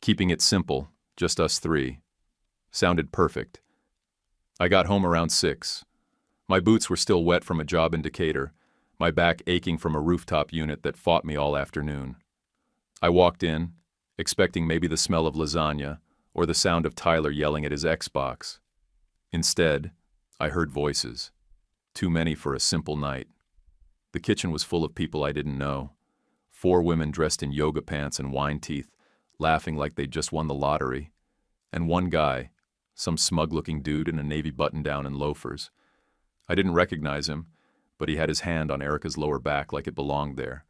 Keeping it simple, just us three. Sounded perfect. I got home around 6. My boots were still wet from a job in Decatur, my back aching from a rooftop unit that fought me all afternoon. I walked in, expecting maybe the smell of lasagna or the sound of Tyler yelling at his Xbox. Instead, I heard voices. Too many for a simple night. The kitchen was full of people I didn't know. 4 women dressed in yoga pants and wine teeth, laughing like they'd just won the lottery. And one guy, some smug-looking dude in a navy button-down and loafers. I didn't recognize him, but he had his hand on Erica's lower back like it belonged there.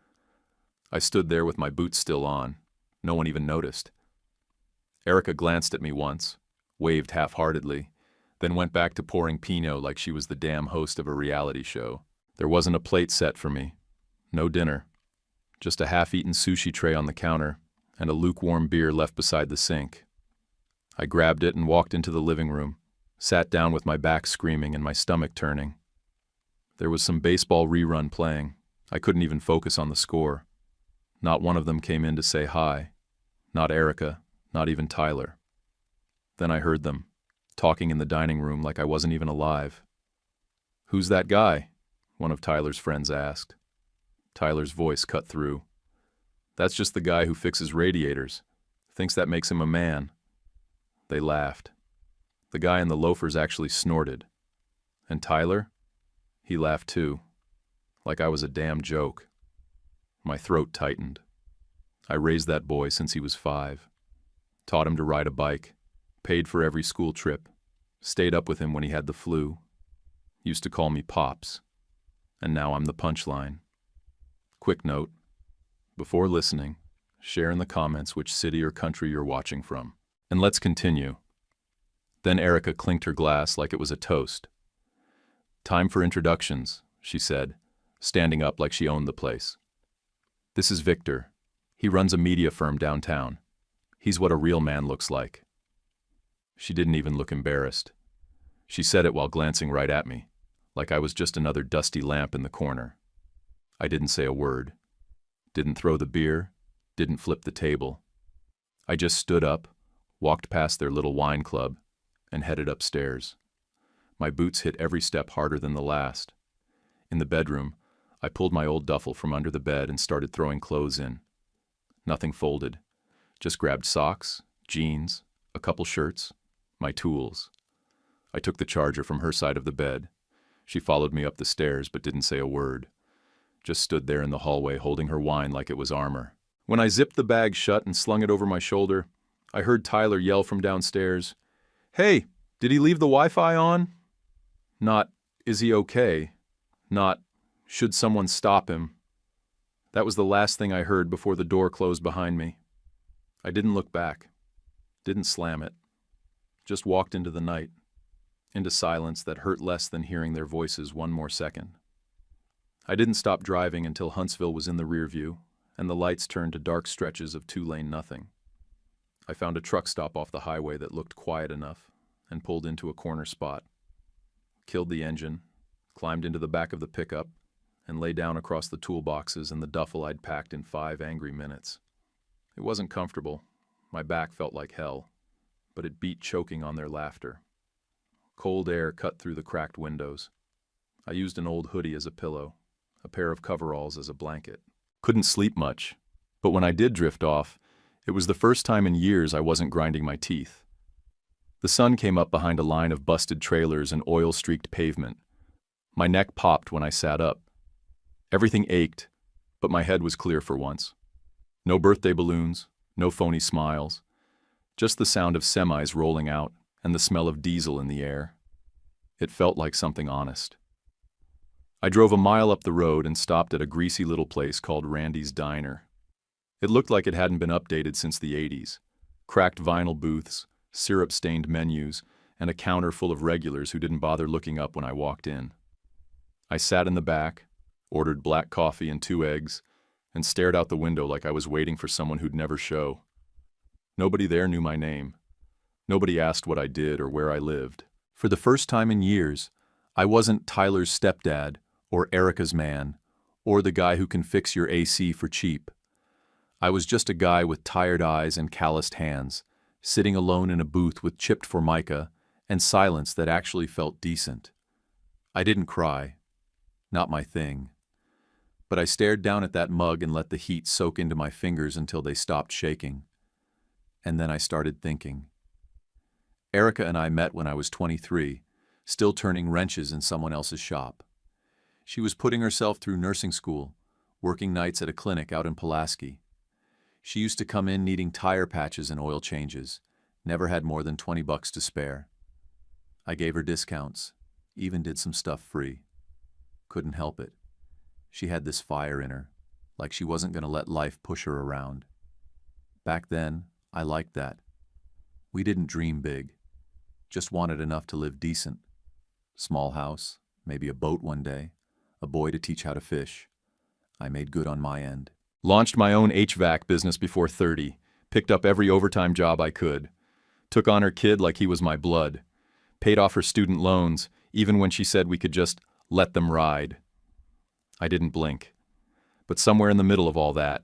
I stood there with my boots still on. No one even noticed. Erica glanced at me once, waved half-heartedly, then went back to pouring Pinot like she was the damn host of a reality show. There wasn't a plate set for me. No dinner. Just a half-eaten sushi tray on the counter and a lukewarm beer left beside the sink. I grabbed it and walked into the living room, sat down with my back screaming and my stomach turning. There was some baseball rerun playing. I couldn't even focus on the score. Not one of them came in to say hi. Not Erica, not even Tyler. Then I heard them, talking in the dining room like I wasn't even alive. "Who's that guy?" one of Tyler's friends asked. Tyler's voice cut through. "That's just the guy who fixes radiators. Thinks that makes him a man." They laughed. The guy in the loafers actually snorted. And Tyler? He laughed too. Like I was a damn joke. My throat tightened. I raised that boy since he was 5. Taught him to ride a bike. Paid for every school trip. Stayed up with him when he had the flu. Used to call me Pops. And now I'm the punchline. Quick note. Before listening, share in the comments which city or country you're watching from. And let's continue. Then Erica clinked her glass like it was a toast. "Time for introductions," she said, standing up like she owned the place. "This is Victor. He runs a media firm downtown. He's what a real man looks like." She didn't even look embarrassed. She said it while glancing right at me, like I was just another dusty lamp in the corner. I didn't say a word. Didn't throw the beer. Didn't flip the table. I just stood up, walked past their little wine club, and headed upstairs. My boots hit every step harder than the last. In the bedroom, I pulled my old duffel from under the bed and started throwing clothes in. Nothing folded. Just grabbed socks, jeans, a couple shirts, my tools. I took the charger from her side of the bed. She followed me up the stairs but didn't say a word. Just stood there in the hallway holding her wine like it was armor. When I zipped the bag shut and slung it over my shoulder, I heard Tyler yell from downstairs, "Hey, did he leave the Wi-Fi on?" Not, "Is he okay?" Not, "Should someone stop him?" That was the last thing I heard before the door closed behind me. I didn't look back. Didn't slam it. Just walked into the night. Into silence that hurt less than hearing their voices one more second. I didn't stop driving until Huntsville was in the rear view, and the lights turned to dark stretches of 2-lane nothing. I found a truck stop off the highway that looked quiet enough, and pulled into a corner spot. Killed the engine, climbed into the back of the pickup, and lay down across the toolboxes and the duffel I'd packed in 5 angry minutes. It wasn't comfortable. My back felt like hell, but it beat choking on their laughter. Cold air cut through the cracked windows. I used an old hoodie as a pillow, a pair of coveralls as a blanket. Couldn't sleep much, but when I did drift off, it was the first time in years I wasn't grinding my teeth. The sun came up behind a line of busted trailers and oil-streaked pavement. My neck popped when I sat up. Everything ached, but my head was clear for once. No birthday balloons, no phony smiles, just the sound of semis rolling out and the smell of diesel in the air. It felt like something honest. I drove a mile up the road and stopped at a greasy little place called Randy's Diner. It looked like it hadn't been updated since the 80s. Cracked vinyl booths, syrup-stained menus, and a counter full of regulars who didn't bother looking up when I walked in. I sat in the back, ordered black coffee and 2 eggs, and stared out the window like I was waiting for someone who'd never show. Nobody there knew my name. Nobody asked what I did or where I lived. For the first time in years, I wasn't Tyler's stepdad, or Erica's man, or the guy who can fix your AC for cheap. I was just a guy with tired eyes and calloused hands, sitting alone in a booth with chipped formica and silence that actually felt decent. I didn't cry. Not my thing. But I stared down at that mug and let the heat soak into my fingers until they stopped shaking. And then I started thinking. Erica and I met when I was 23, still turning wrenches in someone else's shop. She was putting herself through nursing school, working nights at a clinic out in Pulaski. She used to come in needing tire patches and oil changes, never had more than $20 to spare. I gave her discounts, even did some stuff free. Couldn't help it. She had this fire in her, like she wasn't going to let life push her around. Back then, I liked that. We didn't dream big, just wanted enough to live decent. Small house, maybe a boat one day, a boy to teach how to fish. I made good on my end. Launched my own HVAC business before 30, picked up every overtime job I could. Took on her kid like he was my blood. Paid off her student loans, even when she said we could just let them ride. I didn't blink. But somewhere in the middle of all that,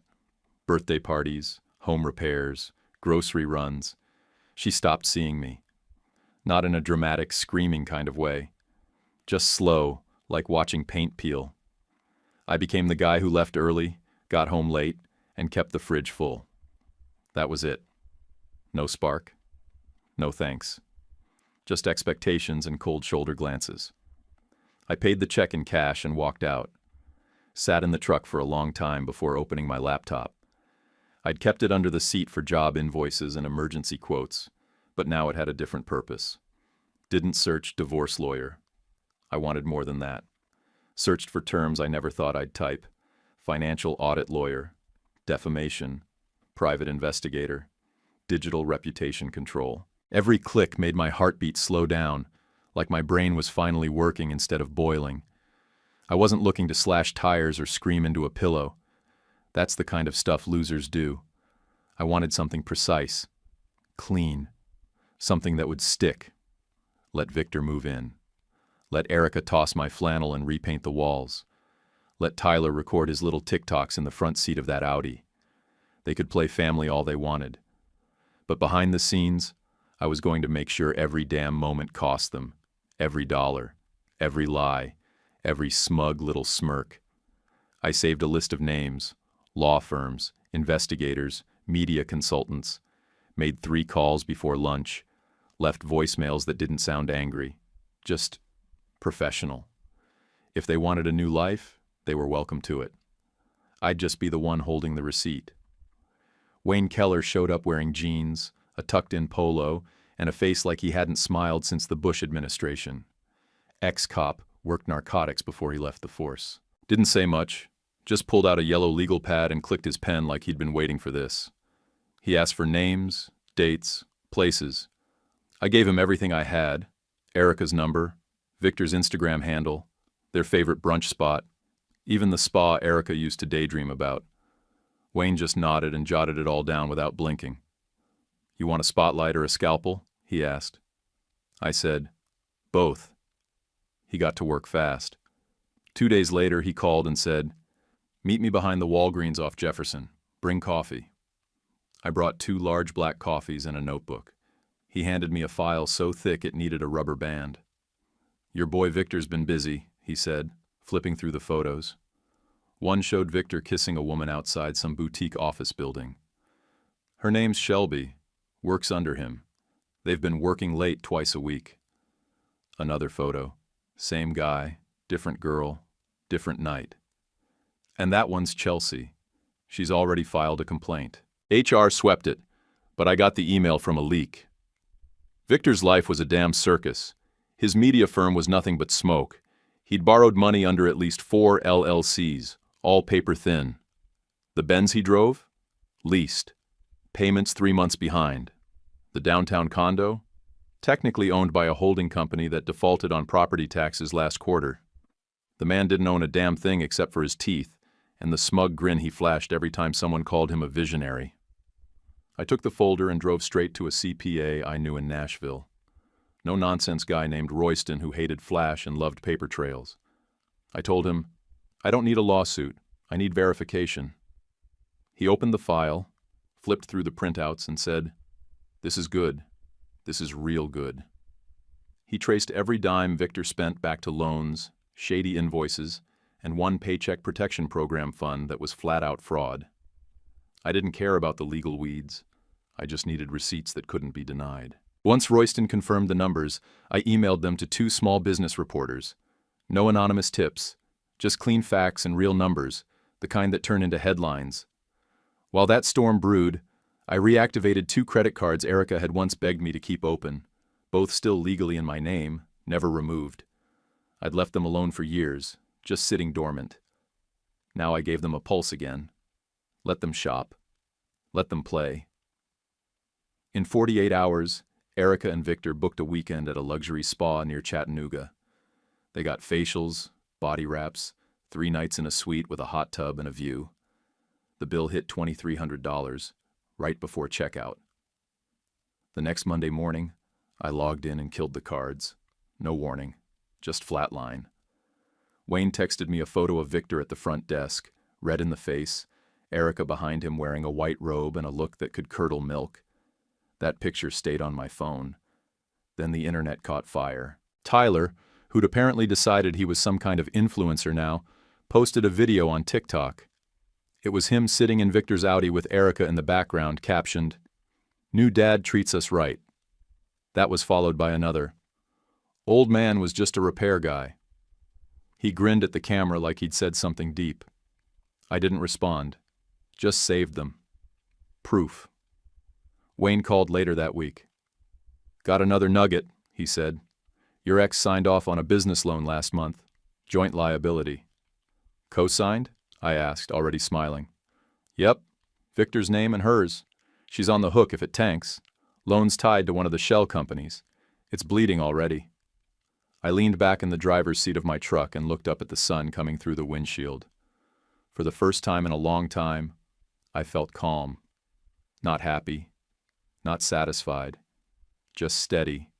birthday parties, home repairs, grocery runs, she stopped seeing me. Not in a dramatic, screaming kind of way. Just slow, like watching paint peel. I became the guy who left early, got home late, and kept the fridge full. That was it. No spark. No thanks. Just expectations and cold shoulder glances. I paid the check in cash and walked out. Sat in the truck for a long time before opening my laptop. I'd kept it under the seat for job invoices and emergency quotes, but now it had a different purpose. Didn't search divorce lawyer. I wanted more than that. Searched for terms I never thought I'd type. Financial audit lawyer, defamation, private investigator, digital reputation control. Every click made my heartbeat slow down, like my brain was finally working instead of boiling. I wasn't looking to slash tires or scream into a pillow. That's the kind of stuff losers do. I wanted something precise, clean, something that would stick. Let Victor move in. Let Erica toss my flannel and repaint the walls. Let Tyler record his little TikToks in the front seat of that Audi. They could play family all they wanted. But behind the scenes, I was going to make sure every damn moment cost them. Every dollar. Every lie. Every smug little smirk. I saved a list of names, law firms, investigators, media consultants, made 3 calls before lunch, left voicemails that didn't sound angry. Just professional. If they wanted a new life, they were welcome to it. I'd just be the one holding the receipt. Wayne Keller showed up wearing jeans, a tucked-in polo, and a face like he hadn't smiled since the Bush administration. Ex-cop, worked narcotics before he left the force. Didn't say much, just pulled out a yellow legal pad and clicked his pen like he'd been waiting for this. He asked for names, dates, places. I gave him everything I had, Erica's number, Victor's Instagram handle, their favorite brunch spot, even the spa Erica used to daydream about. Wayne just nodded and jotted it all down without blinking. "You want a spotlight or a scalpel?" he asked. I said, "Both." He got to work fast. 2 days later, he called and said, "Meet me behind the Walgreens off Jefferson. Bring coffee." I brought 2 large black coffees and a notebook. He handed me a file so thick it needed a rubber band. "Your boy Victor's been busy," he said, flipping through the photos. One showed Victor kissing a woman outside some boutique office building. Her name's Shelby, works under him. They've been working late twice a week. Another photo. Same guy, different girl, different night. And that one's Chelsea. She's already filed a complaint. HR swept it, but I got the email from a leak. Victor's life was a damn circus. His media firm was nothing but smoke. He'd borrowed money under at least 4 LLCs, all paper thin. The Benz he drove? Leased. Payments 3 months behind. The downtown condo? Technically owned by a holding company that defaulted on property taxes last quarter. The man didn't own a damn thing except for his teeth, and the smug grin he flashed every time someone called him a visionary. I took the folder and drove straight to a CPA I knew in Nashville. No-nonsense guy named Royston who hated flash and loved paper trails. I told him, "I don't need a lawsuit. I need verification." He opened the file, flipped through the printouts, and said, "This is good. This is real good." He traced every dime Victor spent back to loans, shady invoices, and one Paycheck Protection Program fund that was flat-out fraud. I didn't care about the legal weeds. I just needed receipts that couldn't be denied. Once Royston confirmed the numbers, I emailed them to 2 small business reporters. No anonymous tips, just clean facts and real numbers, the kind that turn into headlines. While that storm brewed, I reactivated 2 credit cards Erica had once begged me to keep open, both still legally in my name, never removed. I'd left them alone for years, just sitting dormant. Now I gave them a pulse again. Let them shop. Let them play. In 48 hours, Erica and Victor booked a weekend at a luxury spa near Chattanooga. They got facials, body wraps, 3 nights in a suite with a hot tub and a view. The bill hit $2,300, right before checkout. The next Monday morning, I logged in and killed the cards. No warning, just flatline. Wayne texted me a photo of Victor at the front desk, red in the face, Erica behind him wearing a white robe and a look that could curdle milk. That picture stayed on my phone. Then the internet caught fire. Tyler, who'd apparently decided he was some kind of influencer now, posted a video on TikTok. It was him sitting in Victor's Audi with Erica in the background, captioned, "New dad treats us right." That was followed by another. "Old man was just a repair guy." He grinned at the camera like he'd said something deep. I didn't respond. Just saved them. Proof. Wayne called later that week. "Got another nugget," he said. "Your ex signed off on a business loan last month. Joint liability." "Co-signed?" I asked, already smiling. "Yep. Victor's name and hers. She's on the hook if it tanks. Loan's tied to one of the shell companies. It's bleeding already." I leaned back in the driver's seat of my truck and looked up at the sun coming through the windshield. For the first time in a long time, I felt calm. Not happy. Not satisfied. Just steady.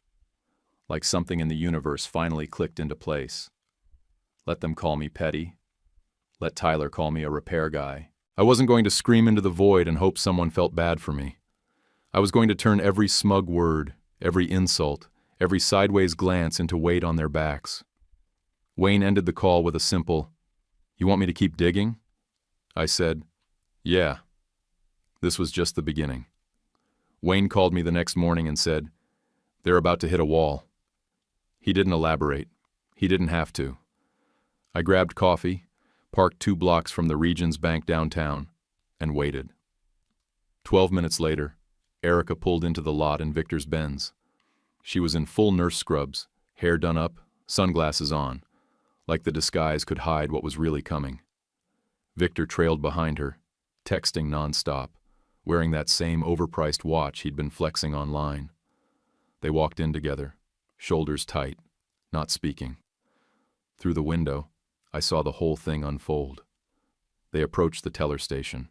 Like something in the universe finally clicked into place. Let them call me petty. Let Tyler call me a repair guy. I wasn't going to scream into the void and hope someone felt bad for me. I was going to turn every smug word, every insult, every sideways glance into weight on their backs. Wayne ended the call with a simple, "You want me to keep digging?" I said, "Yeah." This was just the beginning. Wayne called me the next morning and said, "They're about to hit a wall." He didn't elaborate. He didn't have to. I grabbed coffee, parked 2 blocks from the Regions Bank downtown, and waited. 12 minutes later, Erica pulled into the lot in Victor's Benz. She was in full nurse scrubs, hair done up, sunglasses on, like the disguise could hide what was really coming. Victor trailed behind her, texting nonstop, wearing that same overpriced watch he'd been flexing online. They walked in together, shoulders tight, not speaking. Through the window, I saw the whole thing unfold. They approached the teller station.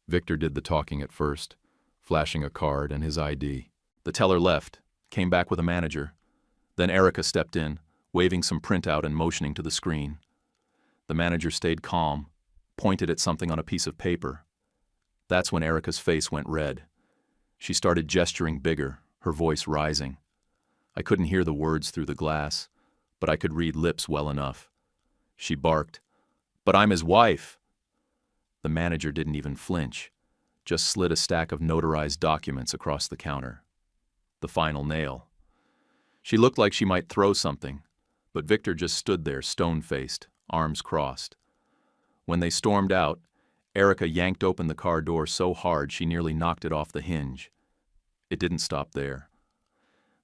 Victor did the talking at first, flashing a card and his ID. The teller left, came back with a manager. Then Erica stepped in, waving some printout and motioning to the screen. The manager stayed calm, pointed at something on a piece of paper. That's when Erica's face went red. She started gesturing bigger, her voice rising. I couldn't hear the words through the glass, but I could read lips well enough. She barked, "But I'm his wife!" The manager didn't even flinch, just slid a stack of notarized documents across the counter. The final nail. She looked like she might throw something, but Victor just stood there stone-faced, arms crossed. When they stormed out, Erica yanked open the car door so hard she nearly knocked it off the hinge. It didn't stop there.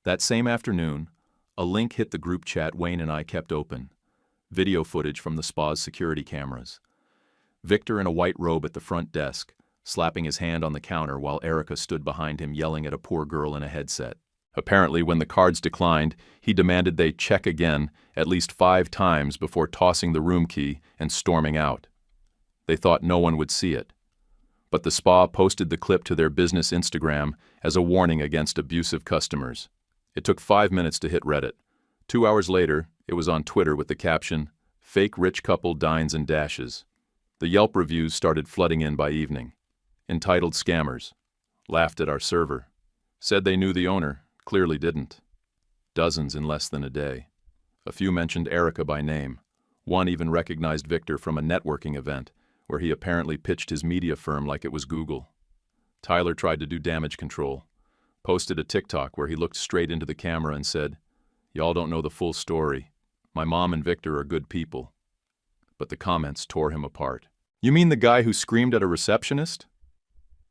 That same afternoon, a link hit the group chat Wayne and I kept open. Video footage from the spa's security cameras. Victor in a white robe at the front desk, slapping his hand on the counter while Erica stood behind him yelling at a poor girl in a headset. Apparently, when the cards declined, he demanded they check again at least 5 times before tossing the room key and storming out. They thought no one would see it. But the spa posted the clip to their business Instagram as a warning against abusive customers. It took 5 minutes to hit Reddit. 2 hours later, it was on Twitter with the caption, "Fake rich couple dines and dashes." The Yelp reviews started flooding in by evening. Entitled scammers. Laughed at our server. Said they knew the owner, clearly didn't. Dozens in less than a day. A few mentioned Erica by name. One even recognized Victor from a networking event, where he apparently pitched his media firm like it was Google. Tyler tried to do damage control. Posted a TikTok where he looked straight into the camera and said, "Y'all don't know the full story. My mom and Victor are good people." But the comments tore him apart. "You mean the guy who screamed at a receptionist?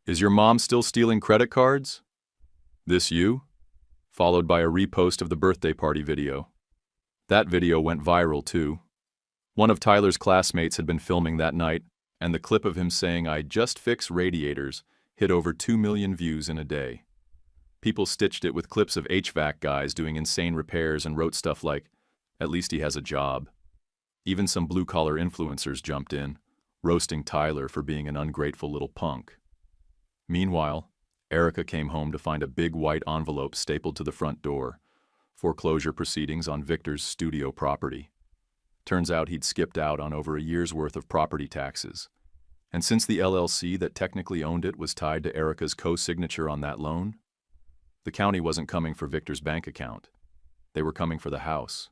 Is your mom still stealing credit cards? This you?" Followed by a repost of the birthday party video. That video went viral too. One of Tyler's classmates had been filming that night, and the clip of him saying, "I just fix radiators," hit over 2 million views in a day. People stitched it with clips of HVAC guys doing insane repairs and wrote stuff like, "At least he has a job." Even some blue-collar influencers jumped in, roasting Tyler for being an ungrateful little punk. Meanwhile, Erica came home to find a big white envelope stapled to the front door. Foreclosure proceedings on Victor's studio property. Turns out he'd skipped out on over a year's worth of property taxes. And since the LLC that technically owned it was tied to Erica's co-signature on that loan, the county wasn't coming for Victor's bank account. They were coming for the house.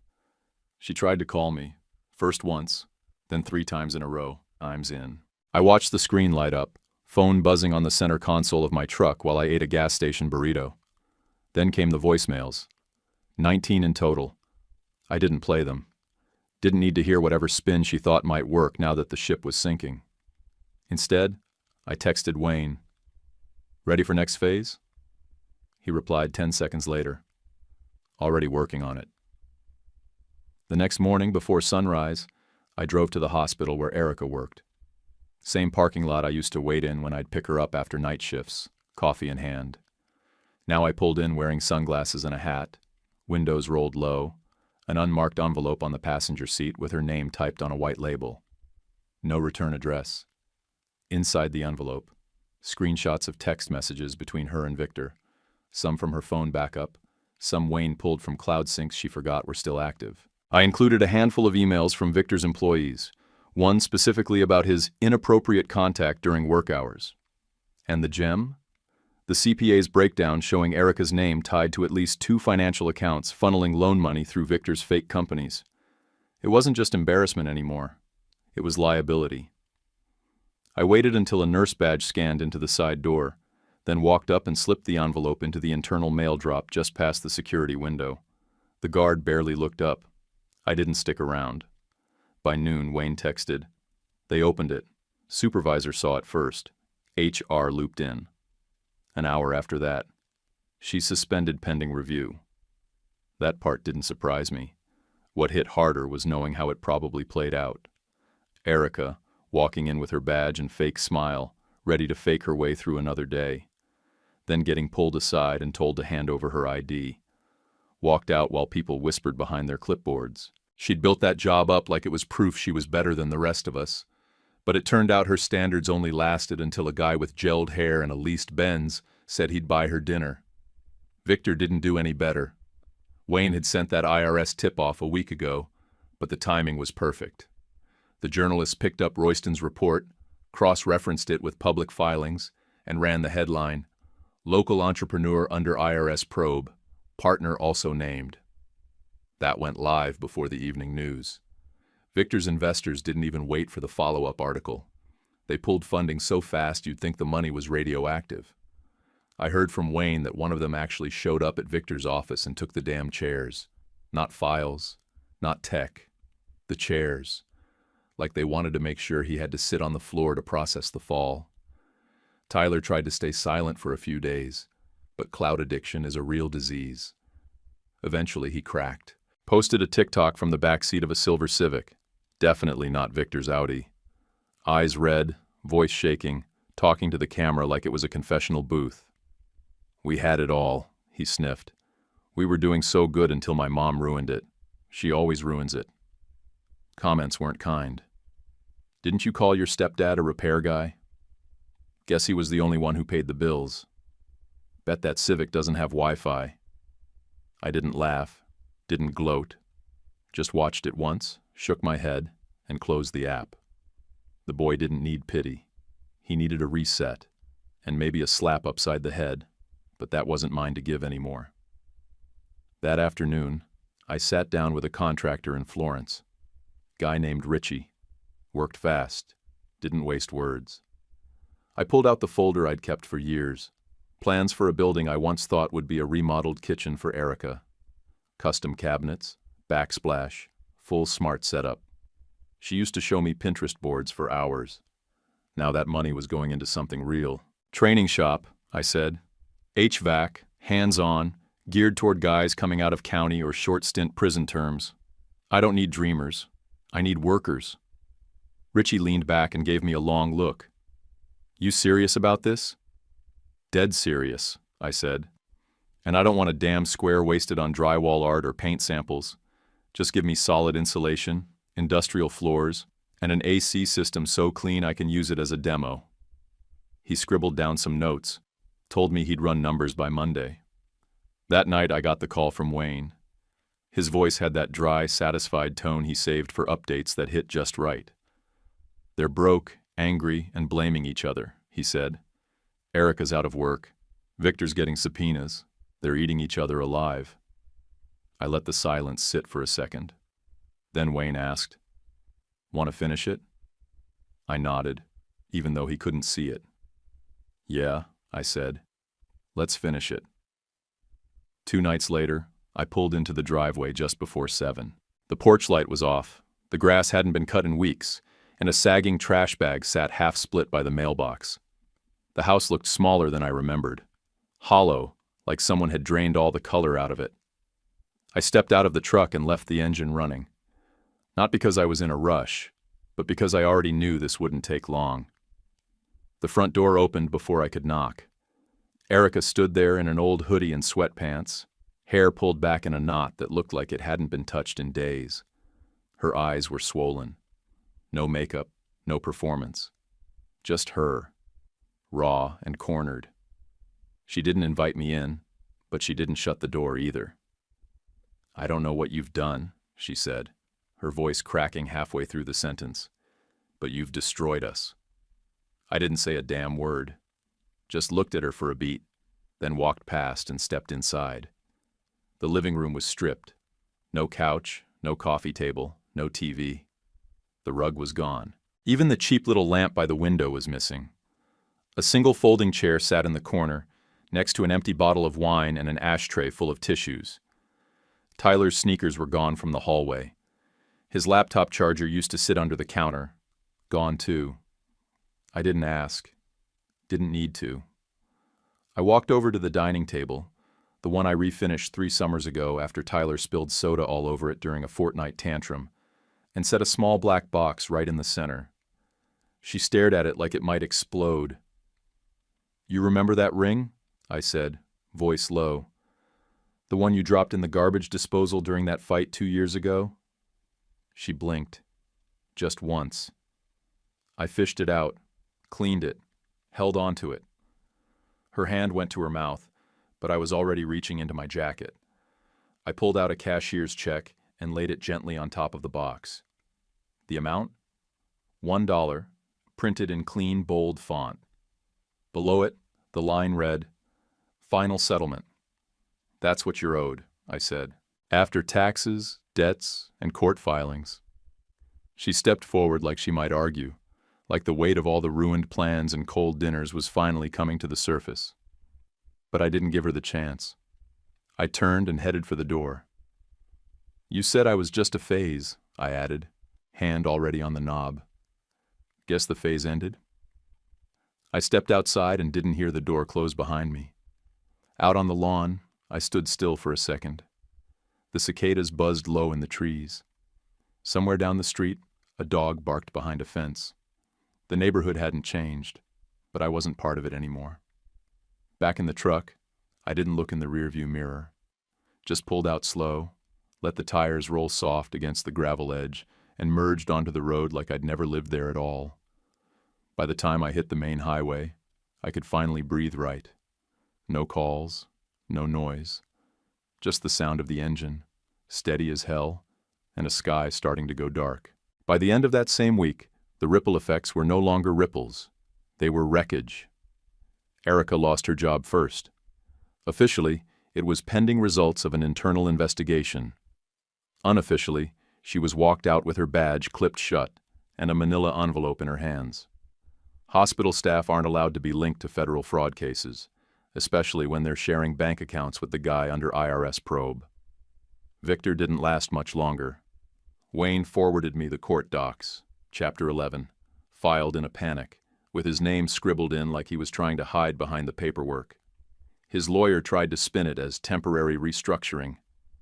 She tried to call me, first once, then 3 times in a row. I'm in. I watched the screen light up, phone buzzing on the center console of my truck while I ate a gas station burrito. Then came the voicemails. 19 in total. I didn't play them. Didn't need to hear whatever spin she thought might work now that the ship was sinking. Instead, I texted Wayne. "Ready for next phase?" He replied 10 seconds later. "Already working on it." The next morning before sunrise, I drove to the hospital where Erica worked. Same parking lot I used to wait in when I'd pick her up after night shifts, coffee in hand. Now I pulled in wearing sunglasses and a hat, windows rolled low, an unmarked envelope on the passenger seat with her name typed on a white label. No return address. Inside the envelope, screenshots of text messages between her and Victor, some from her phone backup, some Wayne pulled from cloud syncs she forgot were still active. I included a handful of emails from Victor's employees, one specifically about his inappropriate contact during work hours. And the gem? The CPA's breakdown showing Erica's name tied to at least 2 financial accounts funneling loan money through Victor's fake companies. It wasn't just embarrassment anymore. It was liability. I waited until a nurse badge scanned into the side door, then walked up and slipped the envelope into the internal mail drop just past the security window. The guard barely looked up. I didn't stick around. By noon, Wayne texted. They opened it. Supervisor saw it first. HR looped in. An hour after that, she's suspended pending review. That part didn't surprise me. What hit harder was knowing how it probably played out. Erica, walking in with her badge and fake smile, ready to fake her way through another day. Then getting pulled aside and told to hand over her ID. Walked out while people whispered behind their clipboards. She'd built that job up like it was proof she was better than the rest of us. But it turned out her standards only lasted until a guy with gelled hair and a leased Benz said he'd buy her dinner. Victor didn't do any better. Wayne had sent that IRS tip-off a week ago, but the timing was perfect. The journalist picked up Royston's report, cross-referenced it with public filings, and ran the headline, "Local entrepreneur under IRS probe, partner also named." That went live before the evening news. Victor's investors didn't even wait for the follow-up article. They pulled funding so fast you'd think the money was radioactive. I heard from Wayne that one of them actually showed up at Victor's office and took the damn chairs. Not files, not tech. The chairs. Like they wanted to make sure he had to sit on the floor to process the fall. Tyler tried to stay silent for a few days, but cloud addiction is a real disease. Eventually he cracked. Posted a TikTok from the backseat of a silver Civic. Definitely not Victor's Audi. Eyes red, voice shaking, talking to the camera like it was a confessional booth. "We had it all," he sniffed. "We were doing so good until my mom ruined it. She always ruins it." Comments weren't kind. "Didn't you call your stepdad a repair guy? Guess he was the only one who paid the bills. Bet that Civic doesn't have Wi-Fi." I didn't laugh, didn't gloat. Just watched it once, shook my head, and closed the app. The boy didn't need pity. He needed a reset, and maybe a slap upside the head, but that wasn't mine to give anymore. That afternoon, I sat down with a contractor in Florence. Guy named Richie. Worked fast. Didn't waste words. I pulled out the folder I'd kept for years. Plans for a building I once thought would be a remodeled kitchen for Erica. Custom cabinets, backsplash, full smart setup. She used to show me Pinterest boards for hours. Now that money was going into something real. Training shop, I said. HVAC, hands-on, geared toward guys coming out of county or short-stint prison terms. I don't need dreamers. I need workers. Richie leaned back and gave me a long look. You serious about this? Dead serious, I said. And I don't want a damn square wasted on drywall art or paint samples. Just give me solid insulation, industrial floors, and an AC system so clean I can use it as a demo. He scribbled down some notes, told me he'd run numbers by Monday. That night I got the call from Wayne. His voice had that dry, satisfied tone he saved for updates that hit just right. They're broke, angry, and blaming each other, he said. Erica's out of work. Victor's getting subpoenas. They're eating each other alive. I let the silence sit for a second. Then Wayne asked, "Want to finish it?" I nodded, even though he couldn't see it. "Yeah," I said. "Let's finish it." 2 nights later, I pulled into the driveway just before 7. The porch light was off, the grass hadn't been cut in weeks, and a sagging trash bag sat half-split by the mailbox. The house looked smaller than I remembered. Hollow, like someone had drained all the color out of it. I stepped out of the truck and left the engine running. Not because I was in a rush, but because I already knew this wouldn't take long. The front door opened before I could knock. Erica stood there in an old hoodie and sweatpants, hair pulled back in a knot that looked like it hadn't been touched in days. Her eyes were swollen. No makeup, no performance. Just her, raw and cornered. She didn't invite me in, but she didn't shut the door either. "I don't know what you've done," she said, her voice cracking halfway through the sentence, "but you've destroyed us." I didn't say a damn word, just looked at her for a beat, then walked past and stepped inside. The living room was stripped. No couch, no coffee table, no TV. The rug was gone. Even the cheap little lamp by the window was missing. A single folding chair sat in the corner, next to an empty bottle of wine and an ashtray full of tissues. Tyler's sneakers were gone from the hallway. His laptop charger used to sit under the counter. Gone too. I didn't ask. Didn't need to. I walked over to the dining table, the one I refinished 3 summers ago after Tyler spilled soda all over it during a fortnight tantrum, and set a small black box right in the center. She stared at it like it might explode. "You remember that ring?" I said, voice low. "The one you dropped in the garbage disposal during that fight 2 years ago?" She blinked. Just once. I fished it out, cleaned it, held onto it. Her hand went to her mouth, but I was already reaching into my jacket. I pulled out a cashier's check and laid it gently on top of the box. The amount? $1, printed in clean, bold font. Below it, the line read, "Final settlement." "That's what you're owed," I said, "after taxes, debts, and court filings." She stepped forward like she might argue, like the weight of all the ruined plans and cold dinners was finally coming to the surface. But I didn't give her the chance. I turned and headed for the door. "You said I was just a phase," I added, hand already on the knob. "Guess the phase ended?" I stepped outside and didn't hear the door close behind me. Out on the lawn, I stood still for a second. The cicadas buzzed low in the trees. Somewhere down the street, a dog barked behind a fence. The neighborhood hadn't changed, but I wasn't part of it anymore. Back in the truck, I didn't look in the rearview mirror. Just pulled out slow, let the tires roll soft against the gravel edge, and merged onto the road like I'd never lived there at all. By the time I hit the main highway, I could finally breathe right. No calls, no noise, just the sound of the engine, steady as hell, and a sky starting to go dark. By the end of that same week, the ripple effects were no longer ripples. They were wreckage. Erica lost her job first. Officially, it was pending results of an internal investigation. Unofficially, she was walked out with her badge clipped shut and a manila envelope in her hands. Hospital staff aren't allowed to be linked to federal fraud cases, especially when they're sharing bank accounts with the guy under IRS probe. Victor didn't last much longer. Wayne forwarded me the court docs, Chapter 11, filed in a panic, with his name scribbled in like he was trying to hide behind the paperwork. His lawyer tried to spin it as temporary restructuring,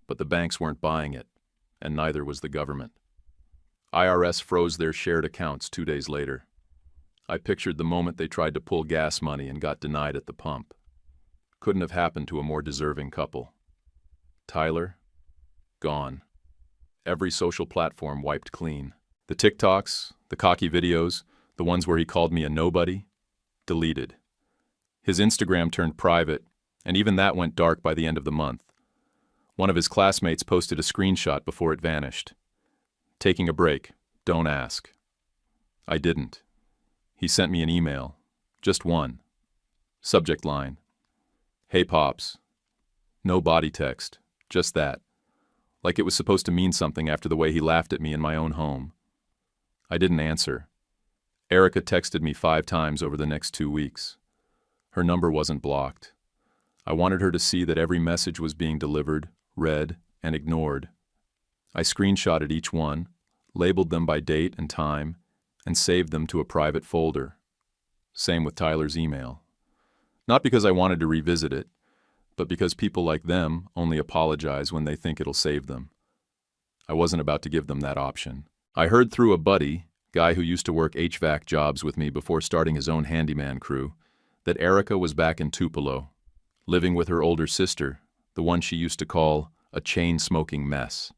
but the banks weren't buying it, and neither was the government. IRS froze their shared accounts 2 days later. I pictured the moment they tried to pull gas money and got denied at the pump. Couldn't have happened to a more deserving couple. Tyler, gone. Every social platform wiped clean. The TikToks, the cocky videos, the ones where he called me a nobody, deleted. His Instagram turned private, and even that went dark by the end of the month. One of his classmates posted a screenshot before it vanished. Taking a break, don't ask. I didn't. He sent me an email. Just one. Subject line. Hey Pops. No body text, just that. Like it was supposed to mean something after the way he laughed at me in my own home. I didn't answer. Erica texted me 5 times over the next 2 weeks. Her number wasn't blocked. I wanted her to see that every message was being delivered, read, and ignored. I screenshotted each one, labeled them by date and time, and saved them to a private folder. Same with Tyler's email. Not because I wanted to revisit it, but because people like them only apologize when they think it'll save them. I wasn't about to give them that option. I heard through a buddy, guy who used to work HVAC jobs with me before starting his own handyman crew, that Erica was back in Tupelo, living with her older sister, the one she used to call a chain-smoking mess.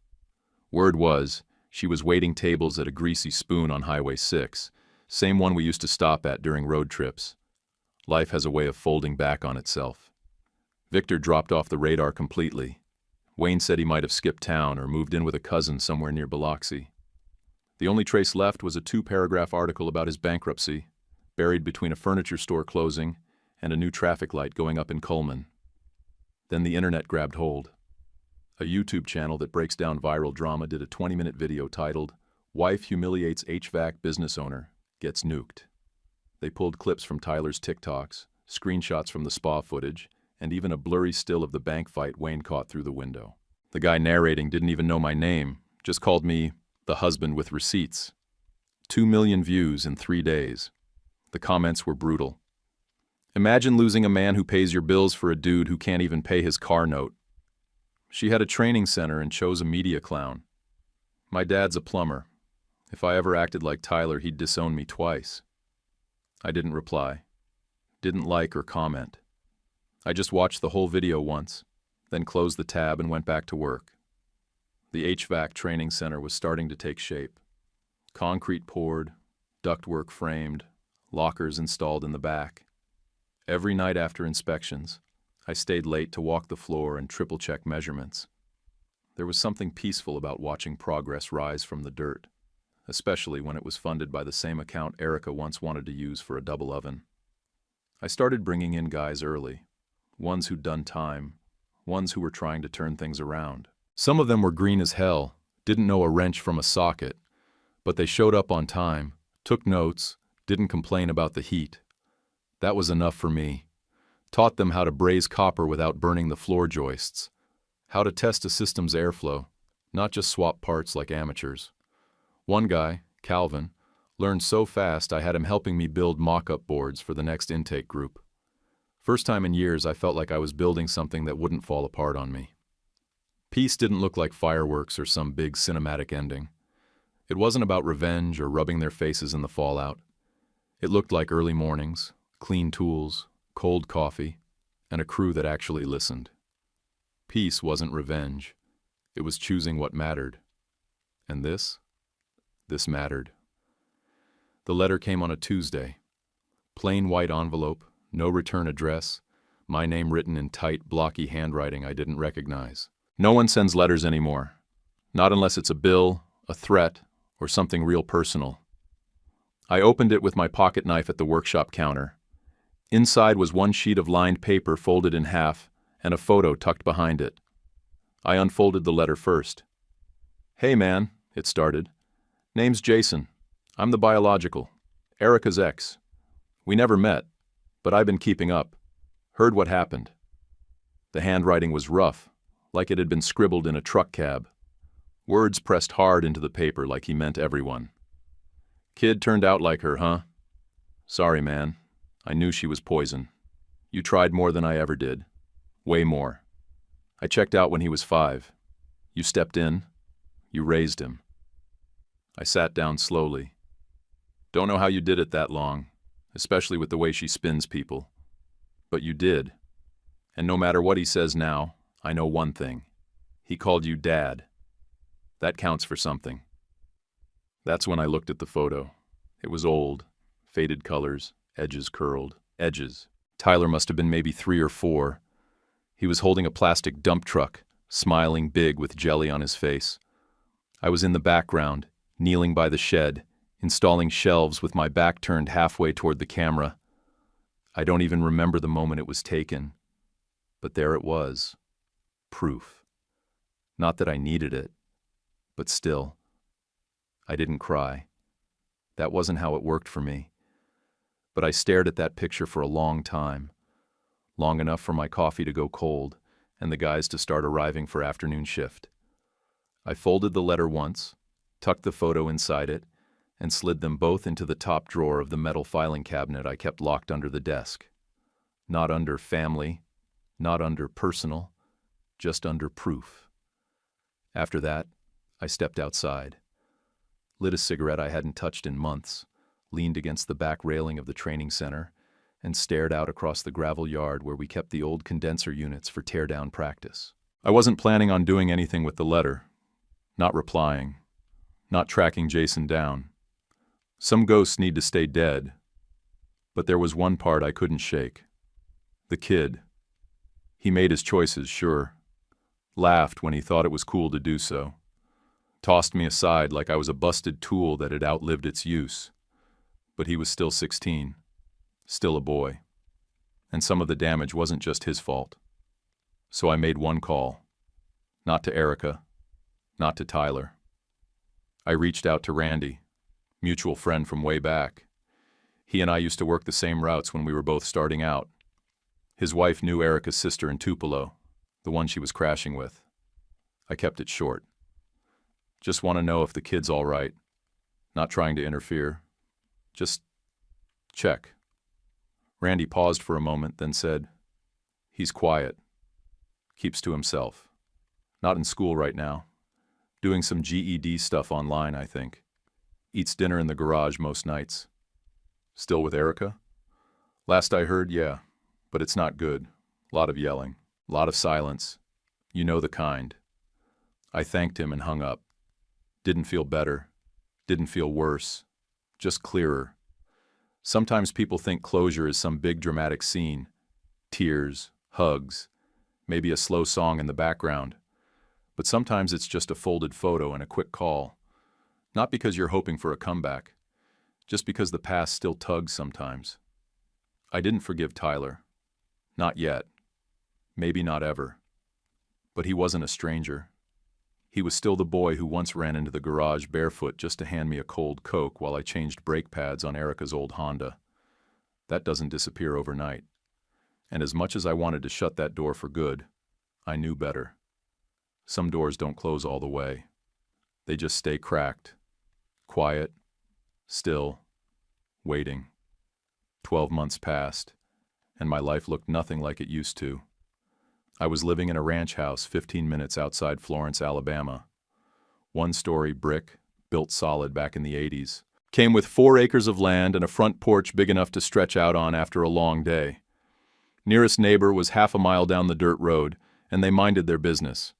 Word was, she was waiting tables at a Greasy Spoon on Highway 6, same one we used to stop at during road trips. Life has a way of folding back on itself. Victor dropped off the radar completely. Wayne said he might have skipped town or moved in with a cousin somewhere near Biloxi. The only trace left was a 2-paragraph article about his bankruptcy, buried between a furniture store closing and a new traffic light going up in Coleman. Then the internet grabbed hold. A YouTube channel that breaks down viral drama did a 20-minute video titled, "Wife Humiliates HVAC Business Owner, Gets Nuked." They pulled clips from Tyler's TikToks, screenshots from the spa footage, and even a blurry still of the bank fight Wayne caught through the window. The guy narrating didn't even know my name, just called me the husband with receipts. 2 million views in 3 days. The comments were brutal. Imagine losing a man who pays your bills for a dude who can't even pay his car note. She had a training center and chose a media clown. My dad's a plumber. If I ever acted like Tyler, he'd disown me twice. I didn't reply. Didn't like or comment. I just watched the whole video once, then closed the tab and went back to work. The HVAC training center was starting to take shape. Concrete poured, ductwork framed, lockers installed in the back. Every night after inspections, I stayed late to walk the floor and triple-check measurements. There was something peaceful about watching progress rise from the dirt, especially when it was funded by the same account Erica once wanted to use for a double oven. I started bringing in guys early, ones who'd done time, ones who were trying to turn things around. Some of them were green as hell, didn't know a wrench from a socket, but they showed up on time, took notes, didn't complain about the heat. That was enough for me. Taught them how to braze copper without burning the floor joists, how to test a system's airflow, not just swap parts like amateurs. One guy, Calvin, learned so fast I had him helping me build mock-up boards for the next intake group. First time in years I felt like I was building something that wouldn't fall apart on me. Peace didn't look like fireworks or some big cinematic ending. It wasn't about revenge or rubbing their faces in the fallout. It looked like early mornings, clean tools, cold coffee, and a crew that actually listened. Peace wasn't revenge. It was choosing what mattered. And this mattered. The letter came on a Tuesday. Plain white envelope, no return address, my name written in tight, blocky handwriting I didn't recognize. No one sends letters anymore. Not unless it's a bill, a threat, or something real personal. I opened it with my pocket knife at the workshop counter. Inside was one sheet of lined paper folded in half and a photo tucked behind it. I unfolded the letter first. "Hey man," it started. "Name's Jason. I'm the biological. Erica's ex. We never met, but I've been keeping up. Heard what happened." The handwriting was rough, like it had been scribbled in a truck cab. Words pressed hard into the paper like he meant everyone. "Kid turned out like her, huh? Sorry, man. I knew she was poison. You tried more than I ever did. Way more. I checked out when he was 5. You stepped in. You raised him." I sat down slowly. "Don't know how you did it that long, especially with the way she spins people. But you did. And no matter what he says now, I know one thing. He called you Dad. That counts for something." That's when I looked at the photo. It was old, faded colors, edges curled. Edges. Tyler must have been maybe 3 or 4. He was holding a plastic dump truck, smiling big with jelly on his face. I was in the background, kneeling by the shed, installing shelves with my back turned halfway toward the camera. I don't even remember the moment it was taken. But there it was. Proof. Not that I needed it, but still. I didn't cry. That wasn't how it worked for me. But I stared at that picture for a long time. Long enough for my coffee to go cold and the guys to start arriving for afternoon shift. I folded the letter once, tucked the photo inside it, and slid them both into the top drawer of the metal filing cabinet I kept locked under the desk. Not under family, not under personal, just under proof. After that, I stepped outside, lit a cigarette I hadn't touched in months, leaned against the back railing of the training center, and stared out across the gravel yard where we kept the old condenser units for teardown practice. I wasn't planning on doing anything with the letter, not replying, not tracking Jason down. Some ghosts need to stay dead, but there was one part I couldn't shake. The kid. He made his choices, sure. Laughed when he thought it was cool to do so. Tossed me aside like I was a busted tool that had outlived its use. But he was still 16, still a boy. And some of the damage wasn't just his fault. So I made one call. Not to Erica, not to Tyler. I reached out to Randy, mutual friend from way back. He and I used to work the same routes when we were both starting out. His wife knew Erica's sister in Tupelo, the one she was crashing with. I kept it short. Just want to know if the kid's all right. Not trying to interfere. Just check. Randy paused for a moment, then said, "He's quiet. Keeps to himself. Not in school right now. Doing some GED stuff online, I think. Eats dinner in the garage most nights. Still with Erica? Last I heard, yeah, but it's not good. Lot of yelling. Lot of silence. You know the kind." I thanked him and hung up. Didn't feel better. Didn't feel worse. Just clearer. Sometimes people think closure is some big dramatic scene. Tears, hugs, maybe a slow song in the background. But sometimes it's just a folded photo and a quick call. Not because you're hoping for a comeback, just because the past still tugs sometimes. I didn't forgive Tyler. Not yet. Maybe not ever. But he wasn't a stranger. He was still the boy who once ran into the garage barefoot just to hand me a cold Coke while I changed brake pads on Erica's old Honda. That doesn't disappear overnight. And as much as I wanted to shut that door for good, I knew better. Some doors don't close all the way. They just stay cracked, quiet, still, waiting. 12 months passed, and my life looked nothing like it used to. I was living in a ranch house 15 minutes outside Florence, Alabama. 1-story brick, built solid back in the 80s. Came with 4 acres of land and a front porch big enough to stretch out on after a long day. Nearest neighbor was half a mile down the dirt road, and they minded their business.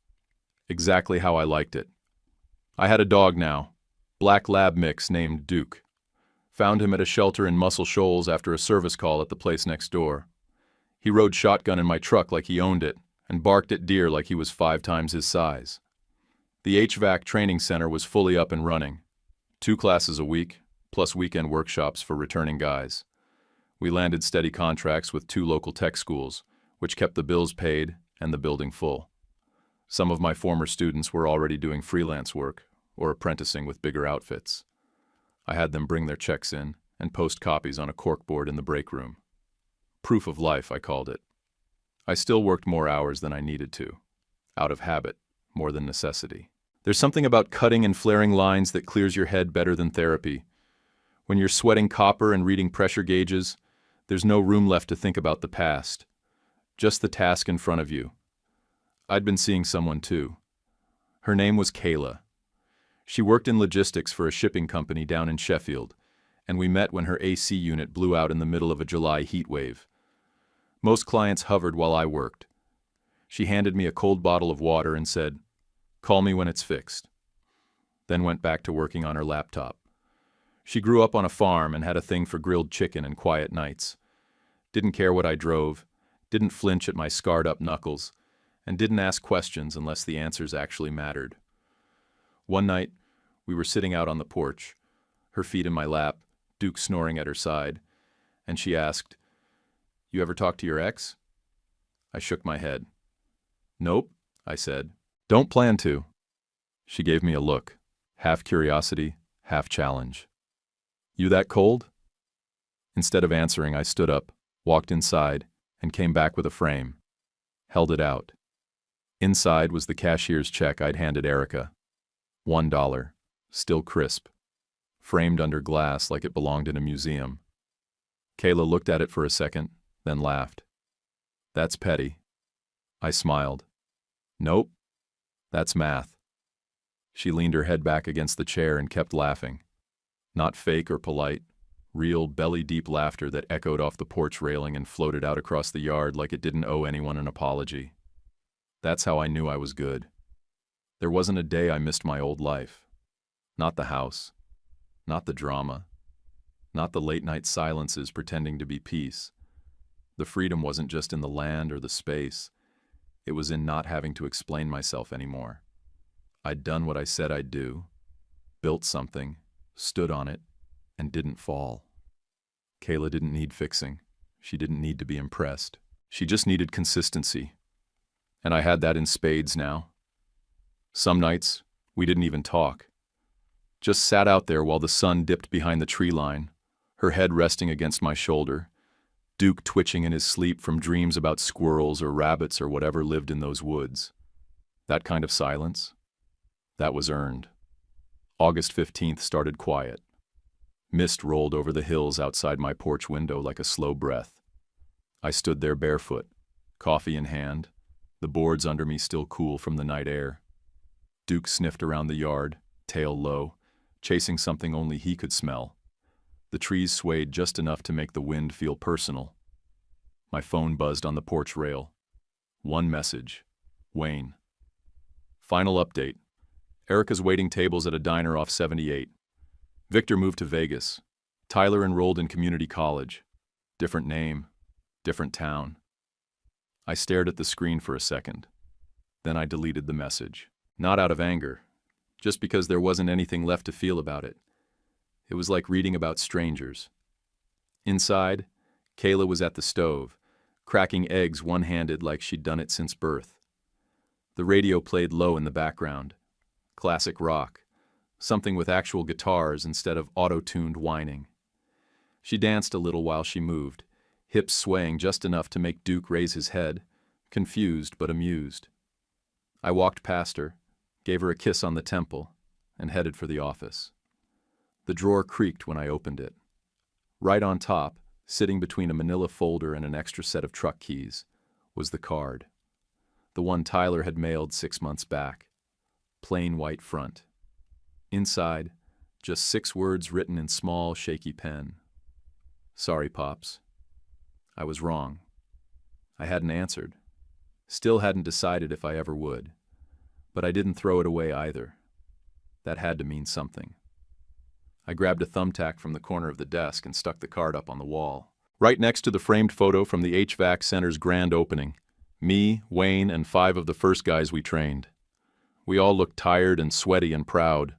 Exactly how I liked it. I had a dog now, black lab mix named Duke. Found him at a shelter in Muscle Shoals after a service call at the place next door. He rode shotgun in my truck like he owned it, and barked at deer like he was 5 times his size. The HVAC training center was fully up and running. 2 classes a week, plus weekend workshops for returning guys. We landed steady contracts with 2 local tech schools, which kept the bills paid and the building full. Some of my former students were already doing freelance work or apprenticing with bigger outfits. I had them bring their checks in and post copies on a corkboard in the break room. Proof of life, I called it. I still worked more hours than I needed to, out of habit more than necessity. There's something about cutting and flaring lines that clears your head better than therapy. When you're sweating copper and reading pressure gauges, there's no room left to think about the past. Just the task in front of you. I'd been seeing someone too. Her name was Kayla. She worked in logistics for a shipping company down in Sheffield, and we met when her AC unit blew out in the middle of a July heat wave. Most clients hovered while I worked. She handed me a cold bottle of water and said, "Call me when it's fixed." Then went back to working on her laptop. She grew up on a farm and had a thing for grilled chicken and quiet nights. Didn't care what I drove, didn't flinch at my scarred-up knuckles, and didn't ask questions unless the answers actually mattered. One night, we were sitting out on the porch, her feet in my lap, Duke snoring at her side, and she asked, "You ever talk to your ex?" I shook my head. "Nope," I said. "Don't plan to." She gave me a look, half curiosity, half challenge. "You that cold?" Instead of answering, I stood up, walked inside, and came back with a frame. Held it out. Inside was the cashier's check I'd handed Erica. $1, still crisp, framed under glass like it belonged in a museum. Kayla looked at it for a second, then laughed. "That's petty." I smiled. "Nope, that's math." She leaned her head back against the chair and kept laughing. Not fake or polite, real belly-deep laughter that echoed off the porch railing and floated out across the yard like it didn't owe anyone an apology. That's how I knew I was good. There wasn't a day I missed my old life. Not the house. Not the drama. Not the late-night silences pretending to be peace. The freedom wasn't just in the land or the space. It was in not having to explain myself anymore. I'd done what I said I'd do, built something, stood on it, and didn't fall. Kayla didn't need fixing. She didn't need to be impressed. She just needed consistency. And I had that in spades now. Some nights, we didn't even talk. Just sat out there while the sun dipped behind the tree line, her head resting against my shoulder, Duke twitching in his sleep from dreams about squirrels or rabbits or whatever lived in those woods. That kind of silence, that was earned. August 15th started quiet. Mist rolled over the hills outside my porch window like a slow breath. I stood there barefoot, coffee in hand, the boards under me still cool from the night air. Duke sniffed around the yard, tail low, chasing something only he could smell. The trees swayed just enough to make the wind feel personal. My phone buzzed on the porch rail. One message. Wayne. Final update. Erica's waiting tables at a diner off 78. Victor moved to Vegas. Tyler enrolled in community college. Different name, different town. I stared at the screen for a second. Then I deleted the message. Not out of anger, just because there wasn't anything left to feel about it. It was like reading about strangers. Inside, Kayla was at the stove, cracking eggs one-handed like she'd done it since birth. The radio played low in the background. Classic rock, something with actual guitars instead of auto-tuned whining. She danced a little while she moved, hips swaying just enough to make Duke raise his head, confused but amused. I walked past her, gave her a kiss on the temple, and headed for the office. The drawer creaked when I opened it. Right on top, sitting between a manila folder and an extra set of truck keys, was the card. The one Tyler had mailed 6 months back. Plain white front. Inside, just 6 words written in small, shaky pen. Sorry, Pops. I was wrong. I hadn't answered. Still hadn't decided if I ever would. But I didn't throw it away either. That had to mean something. I grabbed a thumbtack from the corner of the desk and stuck the card up on the wall. Right next to the framed photo from the HVAC Center's grand opening. Me, Wayne, and 5 of the first guys we trained. We all looked tired and sweaty and proud,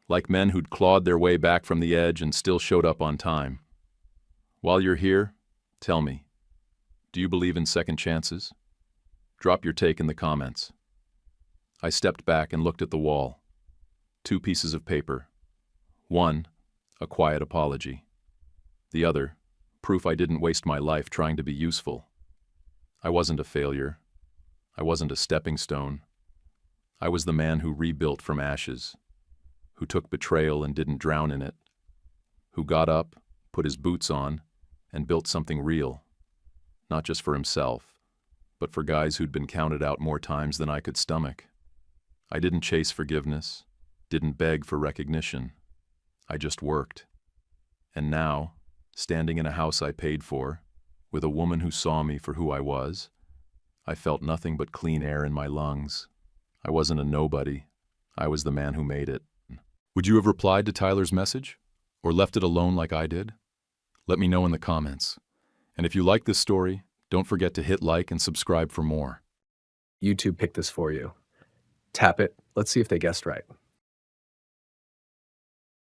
like men who'd clawed their way back from the edge and still showed up on time. While you're here, Tell me, do you believe in second chances? Drop your take in the comments. I stepped back and looked at the wall. 2 pieces of paper. One, a quiet apology. The other, proof I didn't waste my life trying to be useful. I wasn't a failure. I wasn't a stepping stone. I was the man who rebuilt from ashes, who took betrayal and didn't drown in it, who got up, put his boots on, and built something real, not just for himself, but for guys who'd been counted out more times than I could stomach. I didn't chase forgiveness, didn't beg for recognition. I just worked. And now, standing in a house I paid for, with a woman who saw me for who I was, I felt nothing but clean air in my lungs. I wasn't a nobody. I was the man who made it. Would you have replied to Tyler's message? Or left it alone like I did? Let me know in the comments. And if you like this story, don't forget to hit like and subscribe for more. YouTube picked this for you. Tap it. Let's see if they guessed right.